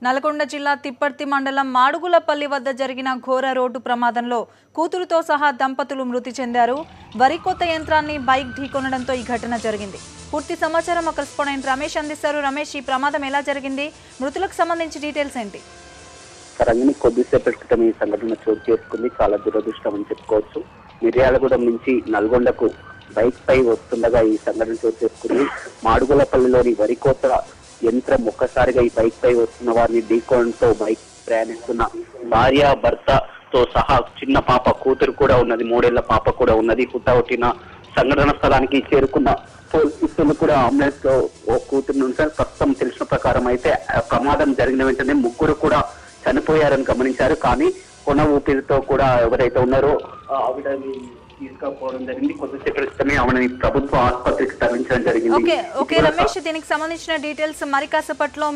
నల్గొండ జిల్లా తిప్పర్తి మండలం మాడుగులపల్లి వద్ద జరిగిన ఘోర రోడ్డు ప్రమాదంలో కూతురుతో సహా దంపతులు మృతి చెందారు. వరి కోత యంత్రాన్ని బైక్ ఢీకొనడంతో ఈ ఘటన జరిగింది. పూర్తి సమాచారం మా కరెస్పాండెంట్ రమేష్ అందిస్తారు. రమేష్, ఈ ప్రమాదం ఎలా జరిగింది? మృతులకు సంబంధించి డీటెయిల్స్ ఏంటి? రంగని కొద్దిసేపటి క్రితం ఈ సంఘటన చోటు చేసుకుంది. చాలా దురదృష్టం అని చెప్పుకోవచ్చు. మిర్యాలగూడెం నుంచి నల్గొండకు బైక్ పై వస్తుండగా ఈ సంఘటన చోటు చేసుకుంది. మాడుగులపల్లిలోని వరి కోత యంత్రం ఒక్కసారిగా ఈ బైక్ పై వస్తున్న వారిని ఢీకోవడంతో బైక్ ప్రయాణిస్తున్న భార్య భర్తతో సహా చిన్న పాప కూతురు కూడా ఉన్నది, 3 ఏళ్ల పాప కూడా ఉన్నది. హుటాహుటిన సంఘటన స్థలానికి చేరుకున్న పోలీసులు కూడా అంబులెన్స్ లో ఓ కూతురు నుంచి ప్రస్తుతం తెలిసిన ప్రకారం అయితే ప్రమాదం జరిగిన వెంటనే ముగ్గురు కూడా చనిపోయారని గమనించారు. కానీ కొన ఊపిరితో కూడా ఎవరైతే ఉన్నారో ఆవిడని తీసుకుపోవడం జరిగింది. కొద్దిసేపటి క్రితమే ఆవిడని ప్రభుత్వ ఆసుపత్రికి తరలించడం జరిగింది. ఓకే రమేష్, దీనికి సంబంధించిన డీటెయిల్స్ మరి కాసేపట్లో